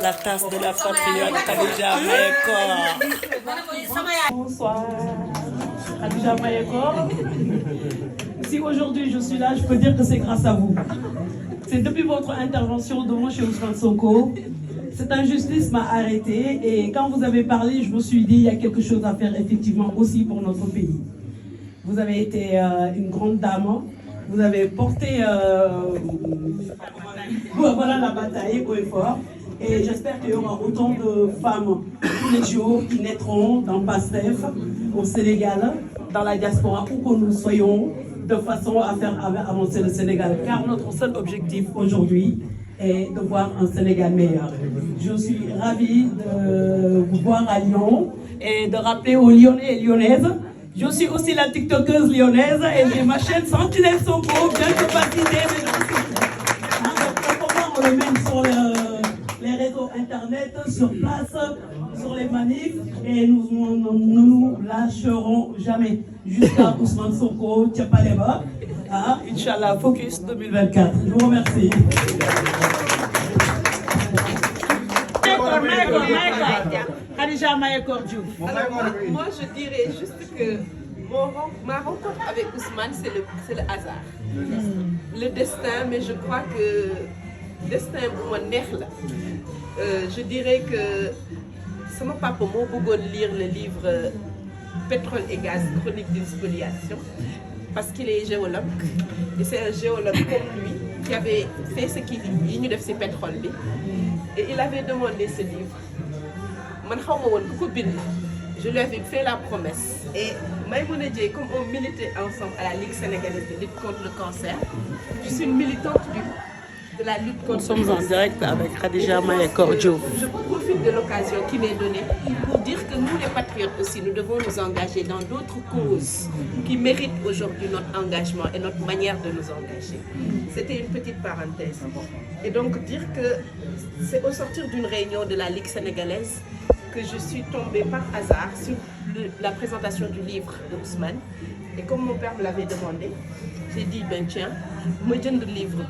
La tasse de la patriote, Khadija Mayekor. Bonsoir, Khadija Mayekor. Si aujourd'hui je suis là, je peux dire que c'est grâce à vous. C'est depuis votre intervention devant chez Ousmane Sonko. Cette injustice m'a arrêtée et quand vous avez parlé, je me suis dit il y a quelque chose à faire effectivement aussi pour notre pays. Vous avez été une grande dame, vous avez porté voilà, la bataille haut et fort. Et j'espère qu'il y aura autant de femmes tous les jours qui naîtront dans PASTEF, au Sénégal, dans la diaspora, où que nous soyons, de façon à faire avancer le Sénégal. Car notre seul objectif aujourd'hui est de voir un Sénégal meilleur. Je suis ravie de vous voir à Lyon et de rappeler aux Lyonnais et Lyonnaises. Je suis aussi la TikTokeuse lyonnaise et j'ai ma chaîne Sentinelle Sonko, bien capacité. On le mène sur les réseaux internet, sur place, sur les manifs et nous ne nous lâcherons jamais jusqu'à Ousmane Sonko, Tchapalema. Inch'Allah, focus 2024. Je vous remercie. Khadija Mayekor Diouf. Moi, je dirais juste que ma rencontre avec Ousmane, c'est le hasard. Le destin, mais je crois que le destin pour moi neex la. Je dirais que sama papa moo bëggoon lire le livre Pétrole et gaz, chronique d'une spoliation, parce qu'il est géologue et c'est un géologue comme lui qui avait fait ce qu'il dit, ñu def ci pétrole bi. Et il avait demandé ce livre. Je lui avais fait la promesse. Et Maïmouna Dièye, comme on militait ensemble à la Ligue sénégalaise de lutte contre le cancer, je suis une militante de la lutte contre le cancer. Nous sommes en direct avec Khadija Mayekor Diouf. Je profite de l'occasion qui m'est donnée pour dire que nous, les patriotes aussi, nous devons nous engager dans d'autres causes qui méritent aujourd'hui notre engagement et notre manière de nous engager. C'était une petite parenthèse. Et donc dire que c'est au sortir d'une réunion de la Ligue sénégalaise que je suis tombée par hasard sur la présentation du livre de Ousmane. Et comme mon père me l'avait demandé, j'ai dit, ben tiens, je me donne le livre.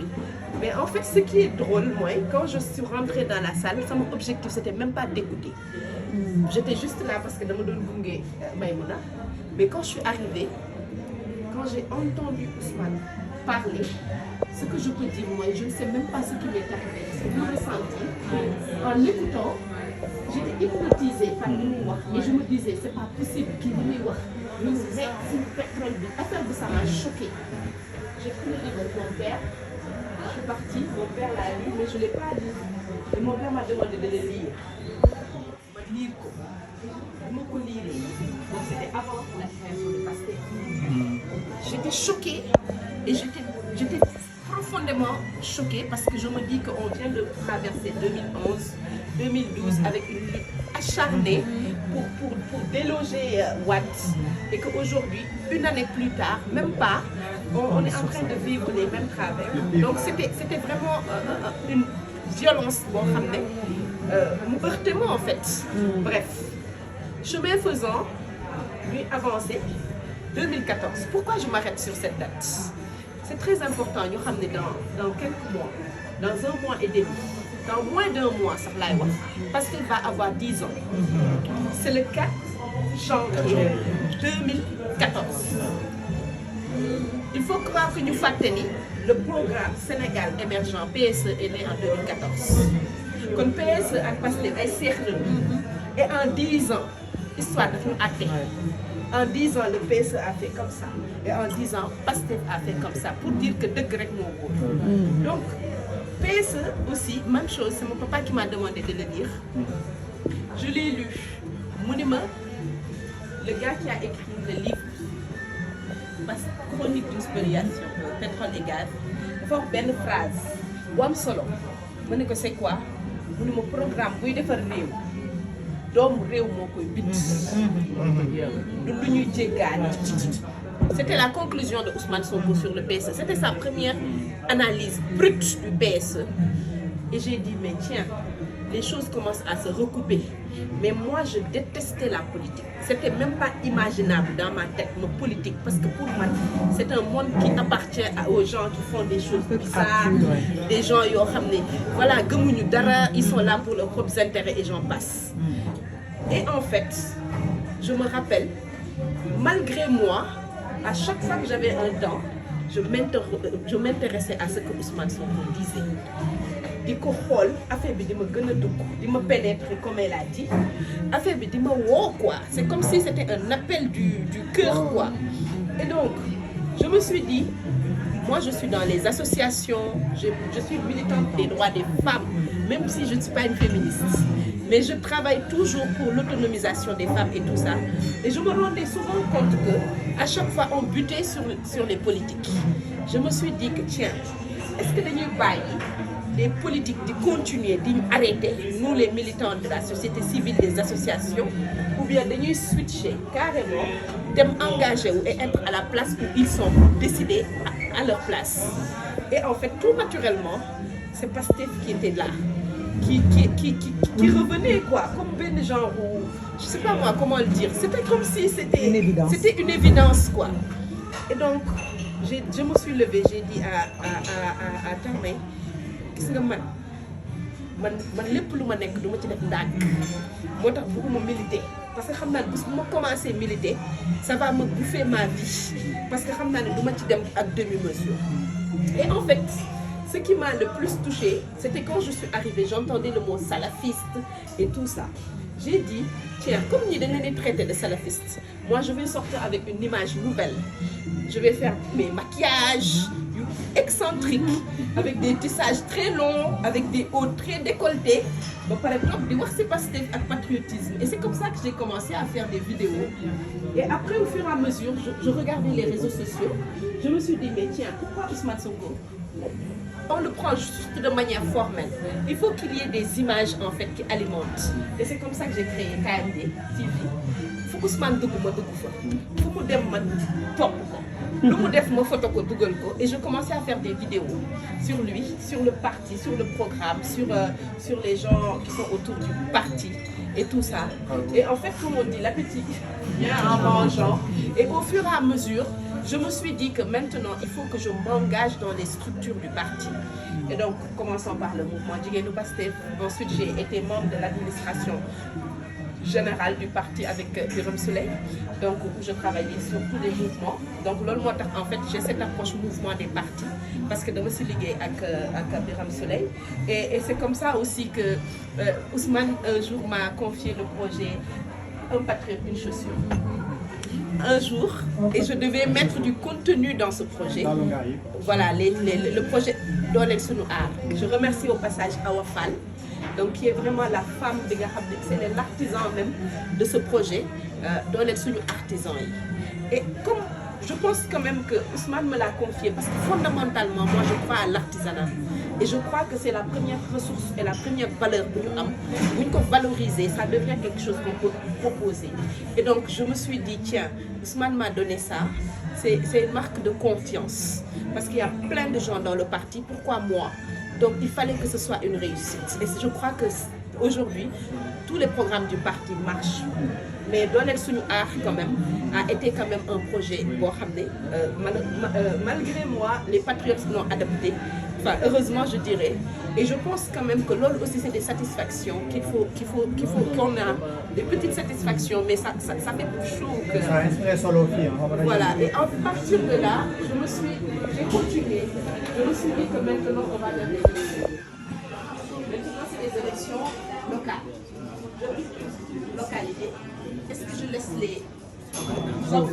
Mais en fait, ce qui est drôle, moi, quand je suis rentrée dans la salle, mon objectif, c'était même pas d'écouter. J'étais juste là parce que je me donnais Maïmouna. Mais quand je suis arrivée, quand j'ai entendu Ousmane parler, ce que je peux dire, moi, je ne sais même pas ce qui m'est arrivé. C'est le ressenti. En l'écoutant, j'étais hypnotisée par le miroir. Et je me disais, c'est pas possible qu'il me voit. Nous, c'est le pétrole. L'affaire de ça m'a choquée. J'ai pris le livre de mon père. Je suis partie, mon père l'a lu, mais je ne l'ai pas lu. Et mon père m'a demandé de le lire. Je lire quoi. Je me lire. Donc c'était avant la création de PASTEF. J'étais choquée et j'étais profondément choquée parce que je me dis qu'on vient de traverser 2011-2012 avec une lutte acharnée pour déloger Wade et qu'aujourd'hui, une année plus tard, même pas, on est en train de vivre les mêmes travers. Donc c'était vraiment une violence, bon, me heurtait moi en fait. Bref, chemin faisant, lui avancer, 2014. Pourquoi je m'arrête sur cette date? C'est très important, nous ramener dans quelques mois, dans un mois et demi, dans moins d'un mois, parce qu'il va avoir 10 ans. C'est le 4 janvier 2014. Il faut croire que nous faisons le programme Sénégal émergent PSE est né en 2014. Quand PSE a passé un cercle et en 10 ans, l'histoire de nous a fait. En 10 ans, le PSE a fait comme ça. Et en 10 ans, PASTEF a fait comme ça. Pour dire que de grec mon Donc, PSE aussi, même chose, c'est mon papa qui m'a demandé de le lire. Je l'ai lu. Monument, le gars qui a écrit le livre Chronique d'une spoliation, pétrole et gaz, il faut une phrase. Wam solo. Je dis que c'est quoi? Mon programme, oui, de faire réew. C'était la conclusion de Ousmane Sonko sur le PSE. C'était sa première analyse brute du PSE. Et j'ai dit, mais tiens, les choses commencent à se recouper. Mais moi, je détestais la politique. C'était même pas imaginable dans ma tête, ma politique, parce que pour moi, c'est un monde qui appartient aux gens qui font des choses bizarres, des gens qui ont ramené. Voilà, ils sont là pour leurs propres intérêts et j'en passe. Et en fait, je me rappelle, malgré moi, à chaque fois que j'avais un temps, je m'intéressais à ce que Ousmane Sonko disait. Di ko xool affaire bi di ma gën a dugg di ma pénétrer comme elle a dit affaire bi di ma woo quoi, c'est comme si c'était un appel du cœur quoi. Et donc je me suis dit, moi je suis dans les associations, je suis militante des droits des femmes, même si je ne suis pas une féministe, mais je travaille toujours pour l'autonomisation des femmes et tout ça. Et je me rendais souvent compte que à chaque fois on butait sur les politiques. Je me suis dit que tiens, est-ce que dañuy bàyyi les politiques de continuer d'arrêter, nous les militants de la société civile, des associations, ou bien de switcher carrément, d'engager et être à la place où ils sont décidés à leur place. Et en fait, tout naturellement, c'est Pastef qui était là, qui revenait quoi, comme ben genre, je sais pas moi comment le dire, c'était comme si c'était une évidence quoi. Et donc, je me suis levée, j'ai dit à Tamé, gis nga man lépp lu ma nekk du ma ci def ndànk moo tax bëgguma militer parce que xam naa ne bés bu ma commencé militer ça va me bouffer ma vie parce que xam naa ne du ma ci dem ak demi-mesure. Et en fait ce qui m'a le plus touchée c'était quand je suis arrivée, j'entendais le mot salafiste et tout ça. J'ai dit tiens, comme ñi dañ leen di traiter de salafiste, moi je vais sortir avec une image nouvelle. Je vais faire mes maquillages excentriques, avec des tissages très longs, avec des hauts très décolletés. Donc par exemple, c'est Pastef avec patriotisme. Et c'est comme ça que j'ai commencé à faire des vidéos. Et après, au fur et à mesure, je regardais les réseaux sociaux. Je me suis dit, mais tiens, pourquoi Ousmane Sonko? On le prend juste de manière formelle. Il faut qu'il y ait des images en fait qui alimentent. Et c'est comme ça que j'ai créé KMD TV. Il faut que Ousmane dugg ma dugg fa. Il faut que dem ma topp ko. Lu mu def ma photo ko dugal ko. Et je commençais à faire des vidéos sur lui, sur le parti, sur le programme, sur les gens qui sont autour du parti et tout ça. Et en fait, comme on dit, l'appétit vient en mangeant. Et au fur et à mesure, je me suis dit que maintenant, il faut que je m'engage dans les structures du parti. Et donc, commençons par le mouvement Jigéenu Pastef. Ensuite, j'ai été membre de l'administration générale du parti avec Birame Souleye, donc où je travaillais sur tous les mouvements. Donc, en fait, j'ai cette approche mouvement des partis parce que je me suis liée avec Birame Souleye. Et c'est comme ça aussi que Ousmane un jour m'a confié le projet Un patriote, une chaussure. Un jour, et je devais mettre du contenu dans ce projet. Voilà, le projet Doolel Sunu Aar. Je remercie au passage Awa Fall, donc qui est vraiment la femme de Gahab, c'est l'artisan même de ce projet, Doolel Sunu Artisan. Et comme je pense quand même que Ousmane me l'a confié, parce que fondamentalement, moi je crois à l'artisanat. Et je crois que c'est la première ressource et la première valeur que nous avons. Pour valoriser, ça devient quelque chose qu'on peut proposer. Et donc je me suis dit, tiens, Ousmane m'a donné ça, c'est une marque de confiance. Parce qu'il y a plein de gens dans le parti, pourquoi moi? Donc il fallait que ce soit une réussite. Et je crois qu'aujourd'hui, tous les programmes du parti marchent. Mais Doolel Sunu Aar quand même a été quand même un projet boo xam ne malgré moi les patriotes l'ont adapté, enfin heureusement je dirais. Et je pense quand même que l'autre aussi c'est des satisfactions qu'il faut qu'on a des petites satisfactions, mais ça fait chaud au cœur. Voilà, et à partir de là j'ai continué. Je me suis dit que maintenant on va vers les élections. Maintenant c'est les élections locales. Localité. Est-ce que je laisse les hommes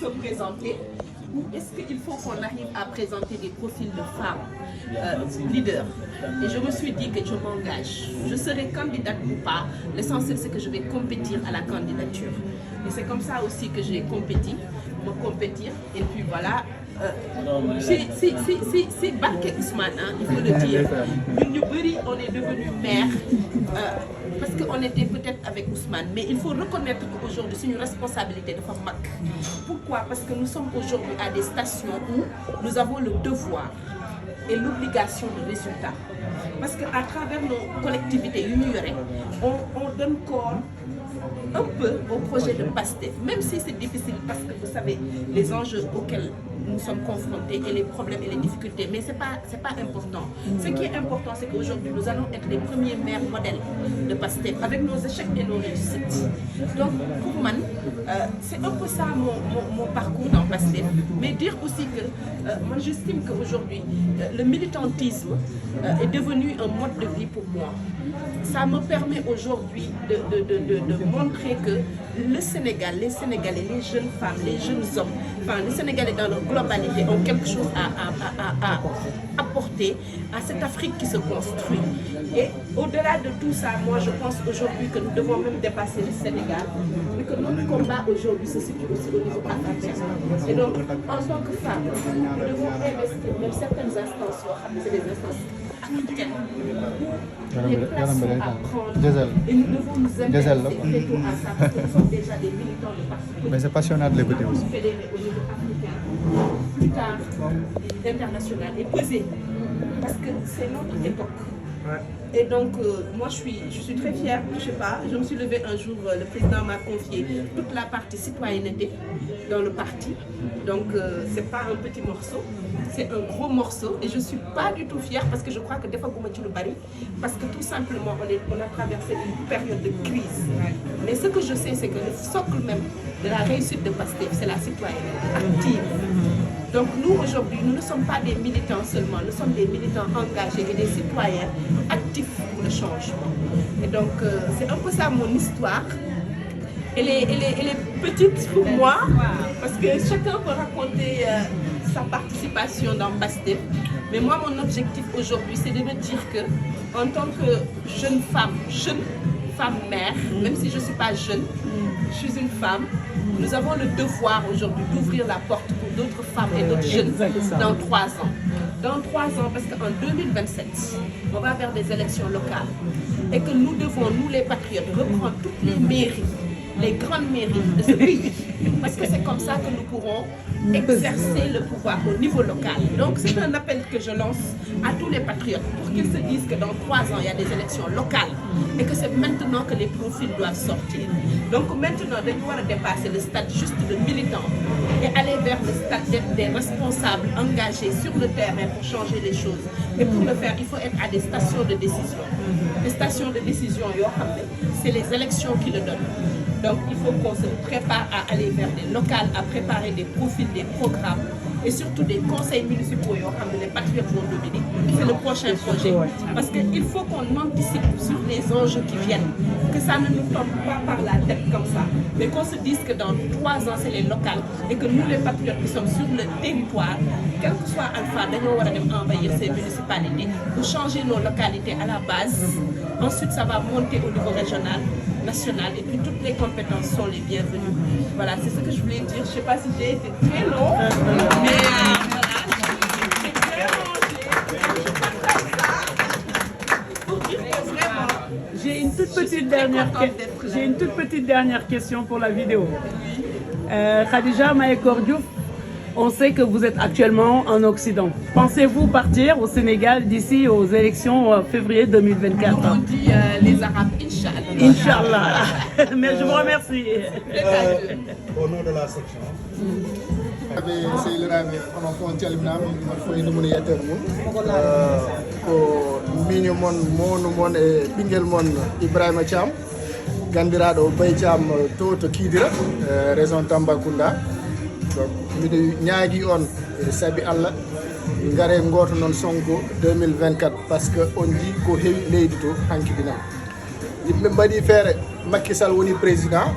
se présenter ou est-ce qu'il faut qu'on arrive à présenter des profils de femmes leaders? Et je me suis dit que je m'engage. Je serai candidate ou pas. L'essentiel c'est que je vais compétir à la candidature. Et c'est comme ça aussi que j'ai compétir. Et puis voilà. C'est Barké Ousmane, hein, il faut le dire. On est devenus maires parce qu'on était peut-être avec Ousmane, mais il faut reconnaître qu'aujourd'hui c'est une responsabilité de femme. Pourquoi? Parce que nous sommes aujourd'hui à des stations où nous avons le devoir et l'obligation de résultat. Parce qu'à travers nos collectivités on donne corps un peu au projet de PASTEF, même si c'est difficile parce que vous savez les enjeux auxquels nous sommes confrontés et les problèmes et les difficultés, mais c'est pas important. Ce qui est important, c'est qu'aujourd'hui nous allons être les premiers maires modèles de PASTEF avec nos échecs et nos réussites. Donc pour moi, c'est un peu ça mon parcours dans PASTEF, mais dire aussi que moi j'estime qu'aujourd'hui le militantisme est devenu un mode de vie pour moi. Ça me permet aujourd'hui de montrer que le Sénégal, les Sénégalais, les jeunes femmes, les jeunes hommes, enfin les Sénégalais dans leur globalité ont quelque chose à apporter à cette Afrique qui se construit. Et au-delà de tout ça, moi je pense aujourd'hui que nous devons même dépasser le Sénégal, mais que notre combat aujourd'hui se situe aussi au niveau africain. Et donc en tant que femme, nous devons investir même certaines instances, c'est des instances africaines, des places à prendre, et nous devons nous intéresser très tôt à ça parce que nous sommes déjà des militants de partout. Mais c'est passionnant de l'écouter aussi. Fédérer au niveau africain, plus tard international et peser, parce que c'est notre époque. Et donc, moi je suis très fière, je sais pas, je me suis levée un jour, le président m'a confié toute la partie citoyenneté dans le parti. Donc, c'est pas un petit morceau, c'est un gros morceau et je suis pas du tout fière parce que je crois que des fois, le bari, parce que tout simplement, on a traversé une période de crise. Mais ce que je sais, c'est que le socle même de la réussite de PASTEF, c'est la citoyenneté active. Donc nous, aujourd'hui, nous ne sommes pas des militants seulement, nous sommes des militants engagés et des citoyens actifs pour le changement. Et donc, c'est un peu ça mon histoire. Elle est petite pour moi, parce que chacun peut raconter sa participation dans PASTEF. Mais moi, mon objectif aujourd'hui, c'est de me dire que, en tant que jeune femme mère, même si je ne suis pas jeune, je suis une femme, nous avons le devoir aujourd'hui d'ouvrir la porte pour d'autres femmes et d'autres jeunes dans 3 ans. Dans 3 ans, parce qu'en 2027, on va vers des élections locales et que nous devons, nous les patriotes, reprendre toutes les mairies, les grandes mairies de ce pays. Parce que c'est comme ça que nous pourrons exercer le pouvoir au niveau local. Donc c'est un appel que je lance à tous les patriotes pour qu'ils se disent que dans 3 ans, il y a des élections locales et que c'est maintenant que les profils doivent sortir. Donc maintenant, nous devons dépasser le stade juste de militants et aller vers le stade des responsables engagés sur le terrain pour changer les choses. Et pour le faire, il faut être à des stations de décision. Les stations de décision, c'est les élections qui le donnent. Donc il faut qu'on se prépare à aller vers des locales, à préparer des profils, des programmes et surtout des conseils municipaux. Les patriotes vont dominer. C'est le prochain projet. Parce qu'il faut qu'on anticipe sur les enjeux qui viennent, que ça ne nous tombe pas par la tête comme ça, mais qu'on se dise que dans 3 ans c'est les locales et que nous les patriotes qui sommes sur le territoire, quel que soit Alpha, nous devons envahir ces municipalités pour changer nos localités à la base. Ensuite ça va monter au niveau régional, national et puis toutes les compétences sont les bienvenues. Voilà, c'est ce que je voulais dire. Je ne sais pas si j'ai été très long, mais voilà, j'ai vraiment pour dire que vraiment, j'ai une toute petite dernière question pour la vidéo. Khadija Mahécor Diouf, on sait que vous êtes actuellement en Occident. Pensez-vous partir au Sénégal d'ici aux élections février 2024? on dit les Arabes, Inch'Allah. Inch'Allah. Mais je vous remercie. Au nom de la section. Ibrahima Thiam gandiraɗo Bay Thiam to Kidira région Tambacounda. Donc miɗo ñaagui on saabi Allah ngare goto noon Sonko 2024 parce que on ji ko heewi leydi to hankiɗinam yimɓe mbaɗi feere Macky Sall woni président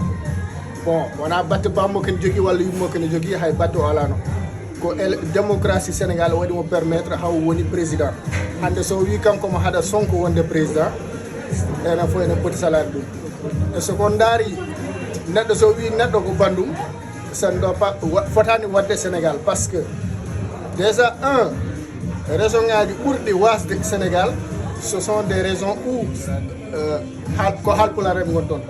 bon wona batte bammo kene jogui walla yummo kene jogui hay batte o alano ko démocratie Sénégal waɗi mo permettre haw woni président hande so wi kanko mo haɗa Sonko wonde président enen fof enen poti salade ɗum e soko daari neɗɗo so wi neɗɗo ko bandum ça ne doit pas fotani wadde Sénégal parce que déjà raison ngaji ɓurɗi wasde Sénégal ce sont des raisons où ko Halpulaar en gonɗon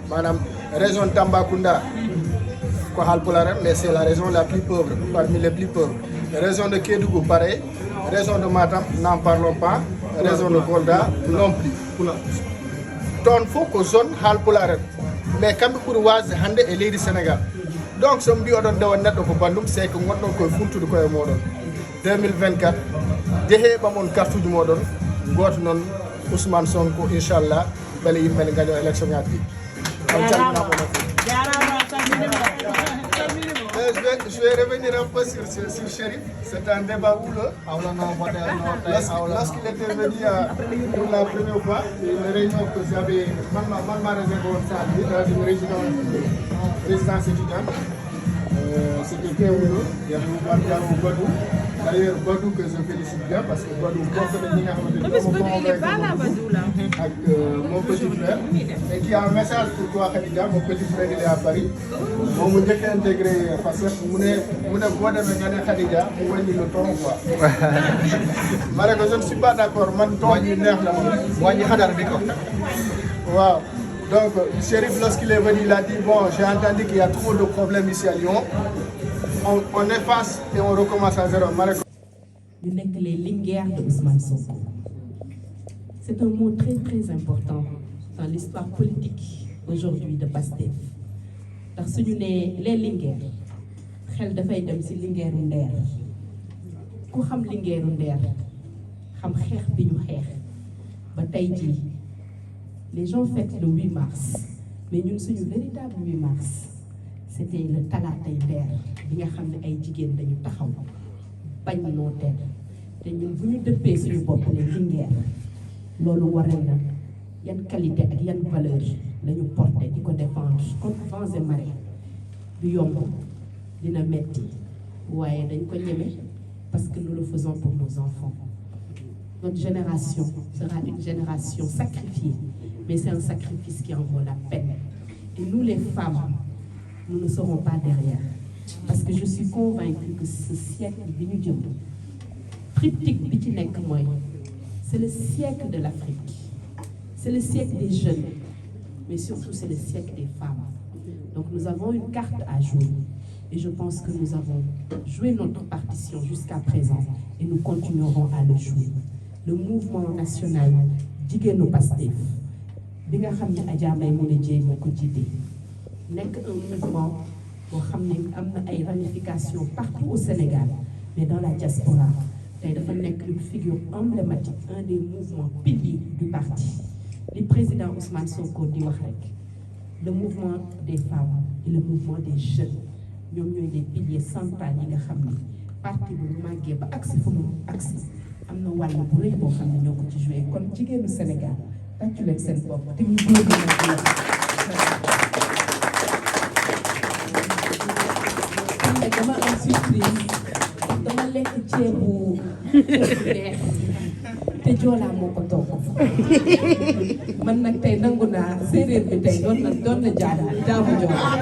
manam région Tambacounda ko Halpulaar en mais c'est la région la plus pauvre parmi les plus pauvres région de Kédougou pareil région de Matam, n'en parlons pas, région de Kolda non plus. Ton faut que zone Halpulaar, mais quand pour was hande et lady Sénégal. Donc some bi odon dawa neddo ko bandum c'est que ngodon ko funtude ko e modon 2024 jehe bamon carte du modon goto non Ousmane Sonko inchallah bale yimmel gaño élection ngati je vais revenir un peu sur Chérif. C'est un débat houleux. Lorsqu'il était venu pour la première fois, une réunion que j'avais mal réservé dans une résidence étudiante, c'était très houleux. Il y avait Badou. D'ailleurs, Badou que je félicite bien parce que Badou, il est pas là, Badou là. Avec mon petit frère. Et qui a un message pour toi, Khadija. Mon petit frère, il est à Paris. On m'a dit qu'il intégré parce que je ne suis pas d'accord. Wow. Donc, Chérif, lorsqu'il est venu, il a dit bon, j'ai entendu qu'il y a trop de problèmes ici à Lyon. On efface et on recommence à zéro. Nous sommes les Linguères de Ousmane Sonko. C'est un mot très très important dans l'histoire politique aujourd'hui de Pastef. Parce que nous sommes les Linguères. Xel dafay dem ci Linguère Nder. Ku xam Linguère Nder, xam xeex bi ñu xeex ba tey jii. Les gens fêtent le 8 mars, mais nous sommes le véritable 8 mars. C'était le Talatay Nder bi nga xam ne ay jigéen dañu taxaw bañ noo teel te ñun bu ñu dëppee suñu bopp ne Linguère loolu waral na yan qualité ak yan valeur la ñu porté di ko défendre contre vents et marées du yomb dina metti waaye dañ ko ñeme parce que nous le faisons pour nos enfants. Notre génération sera une génération sacrifiée, mais c'est un sacrifice qui en vaut la peine. Et nous les femmes, nous ne serons pas derrière. Parce que je suis convaincue que ce siècle triptyque bi ci nekk mooy c'est le siècle de l'Afrique, c'est le siècle des jeunes, mais surtout c'est le siècle des femmes. Donc nous avons une carte à jouer et je pense que nous avons joué notre partition jusqu'à présent et nous continuerons à le jouer. Le mouvement national Jigéenu Pastef bi nga xam ne Adja Maïmouna Dièye moo ko jiite nekk un mouvement boo xam ne am na ay ramifications partout au Sénégal mais dans la diaspora tey dafa nekk une figure emblématique, un des mouvements piliers du parti. Le président Ousmane Sonko di wax rek le mouvement des femmes et le mouvement des jeunes ñoom ñooy des piliers centraux yi nga xam ne parti bu màggee ba agsi fu mu agsi am na wàll bu rëy boo xam ne ñoo ko ci joué kon jigéenu Sénégal tàccu leen seen bopp te ñu góor ñi nag dama am surprise dama lekk ceebu neex te joolaa moo ko togg man nag tey nangu naa séeréer bi tey doon na jaamu joolaa.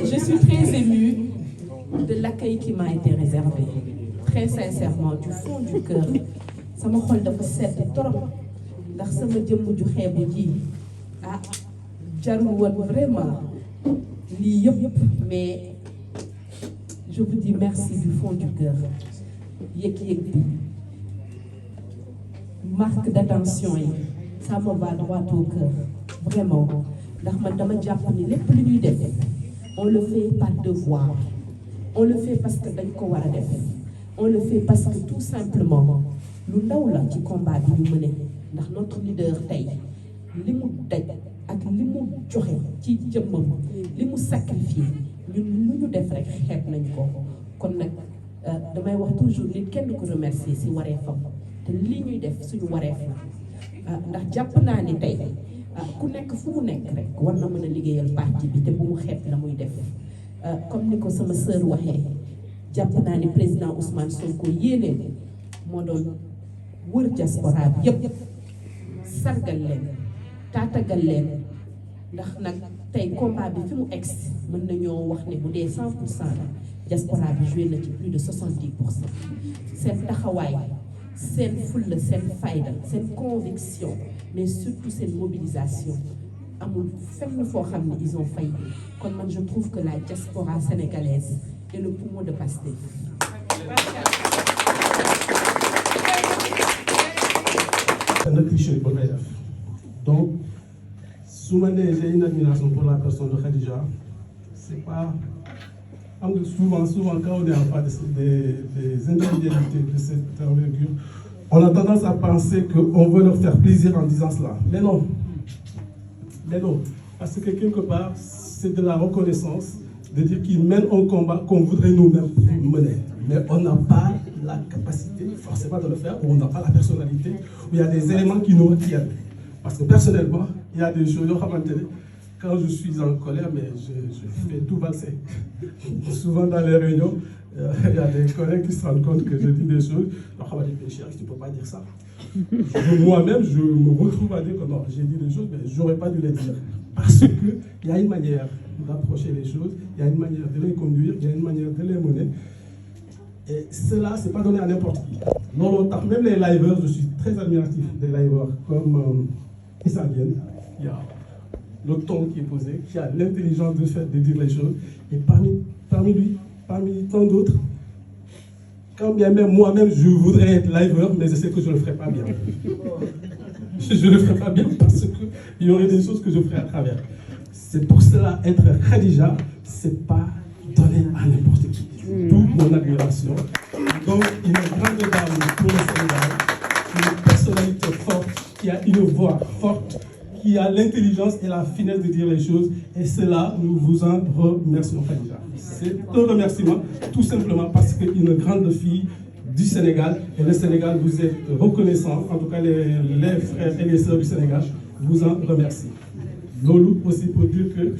Je suis très émue de l'accueil qui m'a été réservé. Très sincèrement, du fond du cœur. Sama xol dafa sedd trop ndax sama jëmm ju xeebu ji jarul woon vraiment lii yëpp mais je vous dis merci du fond du cœur. Yëg-yëg bi marque d'attention yi ça me va droit au cœur vraiment ndax man dama jàpp ni lépp lu ñuy def on le fait par devoir, on le fait parce que dañ ko war a def, on le fait parce que tout simplement lu ndaw la ci combat bi ñu mëne ndax notre leader tey li mu daj ak li mu joxe ci jëmmam li mu sacrifié ñun lu ñu def rek xeeb nañ ko kon nag damay wax toujours nit kenn ko remercier si wareefam te li ñuy def suñu wareef la ndax jàpp naa ni tey ku nekk fu mu nekk rek war na mën a liggéeyal parti bi te bu mu xeeb la muy def comme ni ko sama sœur waxee jàpp naa ni président Ousmane Sonko yéeneen moo doon wër diaspora bi yëpp sargal leen taatagal leen ndax nag tey combat bi fi mu egg mën nañoo wax ne bu dee 100% la diaspora bi joué na ci plus de 70%. seen taxawaay seen fulla seen fayda seen conviction mais surtout seen mobilisation amul fenn foo xam ne ils ont failli kon man je trouve que la diaspora sénégalaise est le poumon de Pastef. Donc, j'ai une admiration pour la personne de Khadija. C'est pas. Souvent, quand on est en face des individualités de cette envergure, on a tendance à penser qu'on veut leur faire plaisir en disant cela. Mais non. Mais non. Parce que quelque part, c'est de la reconnaissance de dire qu'ils mènent un combat qu'on voudrait nous-mêmes mener. Mais on n'a pas la capacité forcément de le faire, ou on n'a pas la personnalité, ou il y a des éléments qui nous retiennent. Parce que personnellement, il y a des choses, quand je suis en colère, mais je fais tout valser. Souvent dans les réunions, il y a des collègues qui se rendent compte que je dis des choses. Tu ne peux pas dire ça. Moi-même, je me retrouve à dire que non, j'ai dit des choses, mais je n'aurais pas dû les dire. Parce qu'il y a une manière d'approcher les choses, il y a une manière de les conduire, il y a une manière de les mener. Et cela, ce n'est pas donné à n'importe qui. Non, même les liveurs, je suis très admiratif des liveurs, comme Issa Diène, il y a le ton qui est posé, qui a l'intelligence de dire les choses. Et parmi lui, parmi tant d'autres, quand bien même moi-même je voudrais être liveur, mais je sais que je ne le ferai pas bien. Je ne le ferai pas bien parce qu'il y aurait des choses que je ferai à travers. C'est pour cela, être Khadija, ce n'est pas donné à n'importe qui. D'où mon admiration. Donc, une grande dame pour le Sénégal, une personnalité forte, qui a une voix forte, qui a l'intelligence et la finesse de dire les choses. Et cela, nous vous en remercions, Khadija. C'est un remerciement, tout simplement parce qu'une grande fille du Sénégal, et le Sénégal vous est reconnaissant, en tout cas les frères et les sœurs du Sénégal, vous en remercient. Lolo aussi pour dire que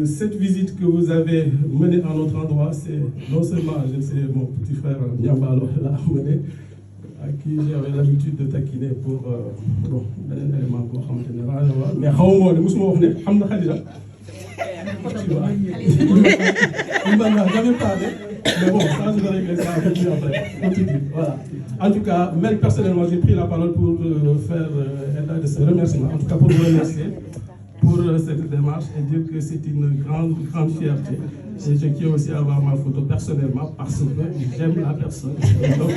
cette visite que vous avez menée à notre endroit, c'est non seulement, je sais, mon petit frère Niambalo l'a mené, à qui j'avais l'habitude de taquiner pour bon, un élément pour mais tu vois, il m'en a jamais parlé, mais bon, ça je vais régler ça avec lui après. Voilà. En tout cas, même personnellement, j'ai pris la parole pour faire état de ce remerciement, en tout cas pour vous remercier pour cette démarche et dire que c'est une grande fierté. Et je tiens aussi à avoir ma photo personnellement parce que j'aime la personne. Donc,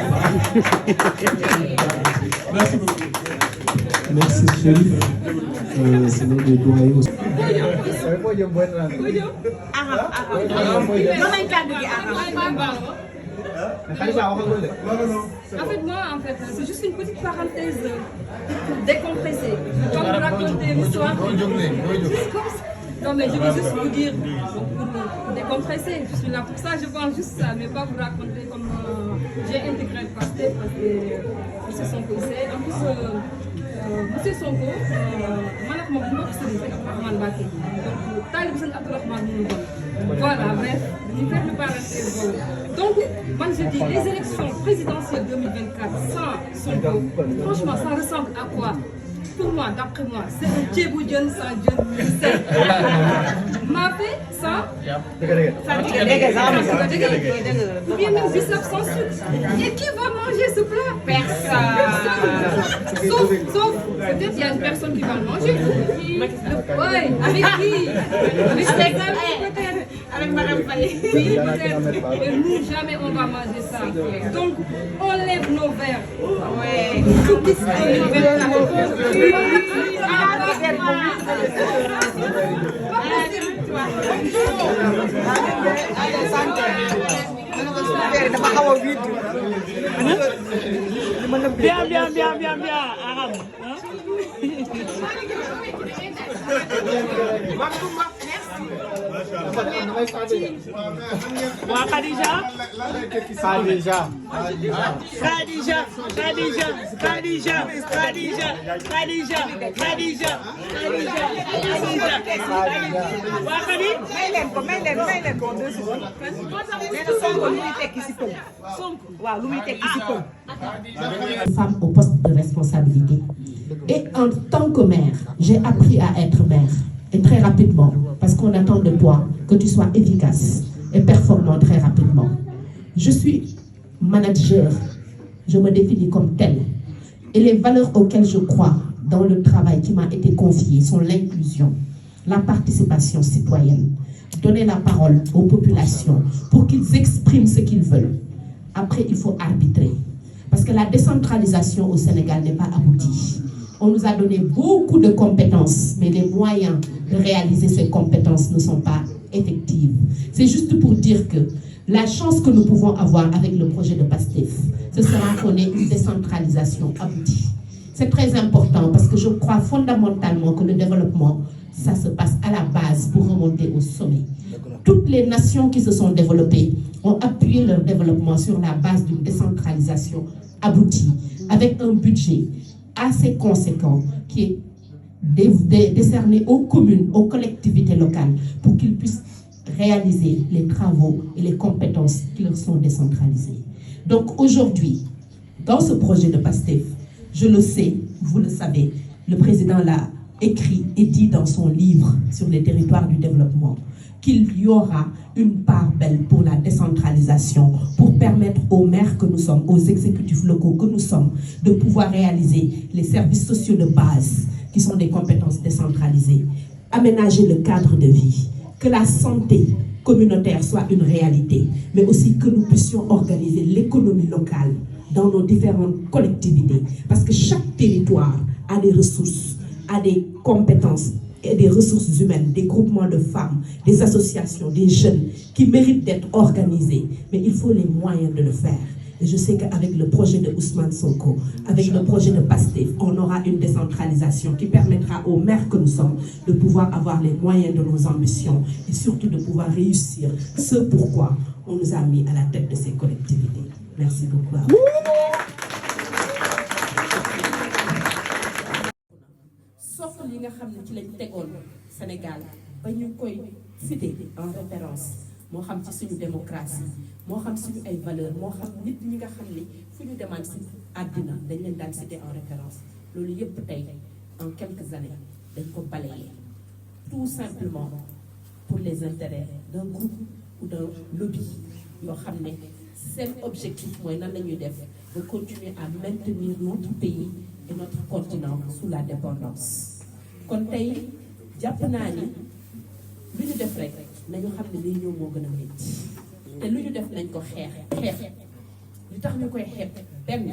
merci beaucoup. Merci Chérif. C'est l'heure de doyer aussi. En fait, moi, c'est juste une petite parenthèse pour décompresser. Comme vous raconter l'histoire. Non, mais je veux juste vous dire, pour décompresser, je suis là pour ça, je pense juste ça, mais pas vous raconter comme j'ai intégré le Pastef parce que M. Sonko sait. En plus, M. Sonko, voilà, bref, je vais le parenthèse. Donc, moi je dis, les élections présidentielles 2024 sans Sonko, franchement, ça ressemble à quoi? Pour moi, d'après moi, c'est un Tchéboudian sans Dieu. M'a fait ça. Ou bien même bissap sans sucre. Et qui va manger ce plat? Personne. Sauf peut-être il y a une personne qui va le manger. Oui, avec qui? Avec Madame Faye. Oui, peut-être. Et nous, jamais on va manger ça. Donc, on lève nos verres. Ouais. Bien, Arabe. Femme au poste de responsabilité. Et en tant que mère, j'ai appris à être mère. Et très rapidement, parce qu'on attend de toi que tu sois efficace et performant très rapidement. Je suis manager, je me définis comme telle. Et les valeurs auxquelles je crois dans le travail qui m'a été confié sont l'inclusion, la participation citoyenne, donner la parole aux populations pour qu'ils expriment ce qu'ils veulent. Après, il faut arbitrer. Parce que la décentralisation au Sénégal n'est pas aboutie. On nous a donné beaucoup de compétences, mais les moyens de réaliser ces compétences ne sont pas effectives. C'est juste pour dire que la chance que nous pouvons avoir avec le projet de PASTEF, ce sera qu'on ait une décentralisation aboutie. C'est très important parce que je crois fondamentalement que le développement, ça se passe à la base pour remonter au sommet. Toutes les nations qui se sont développées ont appuyé leur développement sur la base d'une décentralisation aboutie, avec un budget assez conséquent qui est décerné aux communes, aux collectivités locales pour qu'ils puissent réaliser les travaux et les compétences qui leur sont décentralisées. Donc aujourd'hui, dans ce projet de PASTEF, je le sais, vous le savez, le président l'a écrit et dit dans son livre sur les territoires du développement qu'il y aura une part belle pour la décentralisation, pour permettre aux maires que nous sommes, aux exécutifs locaux que nous sommes, de pouvoir réaliser les services sociaux de base, qui sont des compétences décentralisées, aménager le cadre de vie, que la santé communautaire soit une réalité, mais aussi que nous puissions organiser l'économie locale dans nos différentes collectivités, parce que chaque territoire a des ressources, a des compétences et des ressources humaines, des groupements de femmes, des associations, des jeunes qui méritent d'être organisés, mais il faut les moyens de le faire. Et je sais qu'avec le projet de Ousmane Sonko, avec le projet de PASTEF, on aura une décentralisation qui permettra aux maires que nous sommes de pouvoir avoir les moyens de nos ambitions et surtout de pouvoir réussir ce pourquoi on nous a mis à la tête de ces collectivités. Merci beaucoup. Sauf li nga xam ne ci lañ tegoon Sénégal ba ñu koy cité en référence moo xam ci suñu démocratie moo xam suñu ay valeurs moo xam nit ñi nga xam ne fu ñu demande si àddina dañ leen daan cité en référence loolu yëpp tey en quelques années dañ ko balayé tout simplement pour les intérêts d'un groupe ou d'un lobby yoo xam ne seen objectif mooy nan la ñuy def de continuer à maintenir notre pays et notre continent sous la dépendance. kon tey jàpp naa ni lu ñu def rek nañu xam ne liy ñëw moo gën a métti te lu ñu def nañ ko xeex li tax ñu koy xeeb benn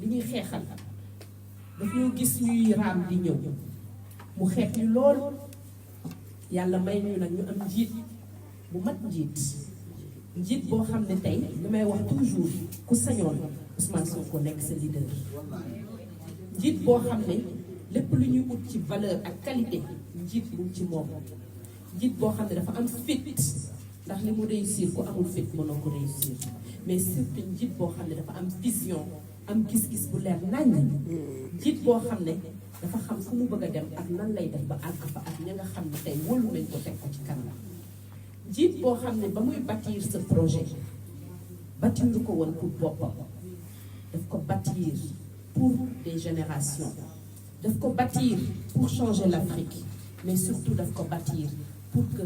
li ñuy xeexal daf ñoo gis ñuy raam di ñëw mu xeeb ñu lool yàlla may ñu nag ñu am njiit bu mat njiit boo xam ne tey li may wax toujours ku sañoon Ousmane Sonko nekk sa leader njiit boo xam ne lépp lu ñuy ut ci valeur ak qualité njiit bu ci moom njiit boo xam ne dafa am fit ndax li mu réussir ku amul fit mënoo ko réussir mais surtout njiit boo xam ne dafa am vision am gis-gis bu leer naññ njiit boo xam ne dafa xam fu mu bëgg a dem ak nan lay def ba àgg fa ak ña nga xam ne tey wóolu nañ ko teg ko ci kanam njiit boo xam ne ba muy bâtir ce projet bâtir ko woon pour boppam daf ko bâtir pour des générations daf ko bâtir pour changer l'Afrique mais surtout daf ko bâtir pour que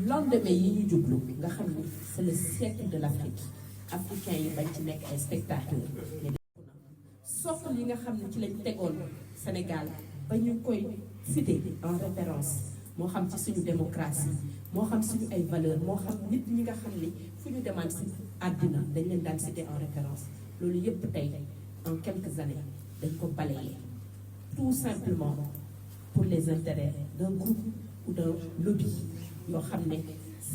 lendemain yi ñu jublu nga xam ne c'est le siècle de l'Afrique africains yi bañ ci nekk ay spectateurs sauf li nga xam ne ci lañ tegoon Sénégal ba ñu koy cité en référence moo xam ci suñu démocratie moo xam suñu ay valeurs moo xam nit ñi nga xam ne fu ñu demande si àddina dañ leen daan cité en référence loolu yëpp tey en quelques années dañ ko balayé tout simplement pour les intérêts d'un groupe ou d'un lobby yoo xam ne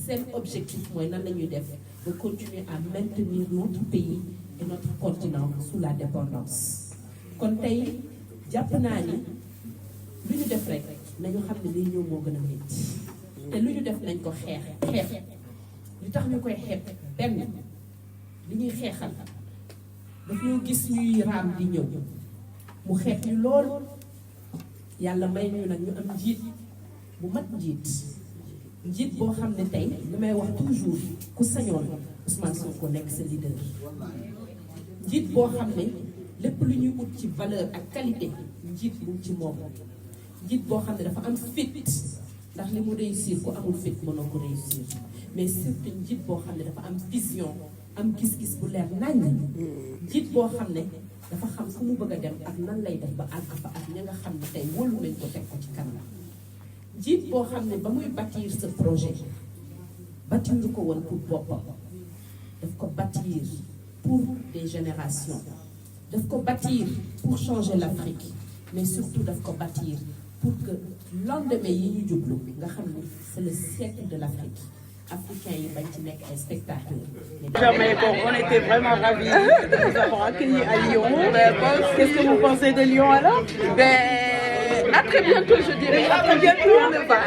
seen objectif mooy nan la ñuy def de continuer à maintenir notre pays et notre continent sous la dépendance kon tey jàpp naa ni lu ñu def rek nañu xam ne liy ñëw moo gën a métti te lu ñu def nañ ko xeex li tax ñu koy xeeb benn li ñuy xeexal daf ñoo gis ñuy raam di ñëw mu xeeb ñu lool yàlla may ñu nag ñu am njiit bu mat njiit boo xam ne tey li may wax toujours ku sañoon Ousmane Sonko nekk sa leader njiit boo xam ne lépp lu ñuy ut ci valeur ak qualité njiit bu ci moom njiit boo xam ne dafa am fit ndax li mu réussir ku amul fit mënoo ko réussir mais surtout njiit boo xam ne dafa am vision am gis-gis bu leer naññ njiit boo xam ne dafa xam fu mu bëgg a dem ak nan lay def ba àgg fa ak ña nga xam ne tey wóolu nañ ko teg ko ci kanam njiit boo xam ne ba muy bâtir ce projet bâtir ko woon pour boppam daf ko bâtir pour des générations daf ko bâtir pour changer l'Afrique mais surtout daf ko bâtir pour que lendemain yi ñu jublu nga xam ne c'est le siècle de l'Afrique africains yi bañ ci nekk ay spectateurs. Mais bon, on était vraiment ravis de vous avoir accueillis à Lyon. Qu'est-ce que vous pensez de Lyon alors? À très bientôt, je dirais. À très bientôt, on le va.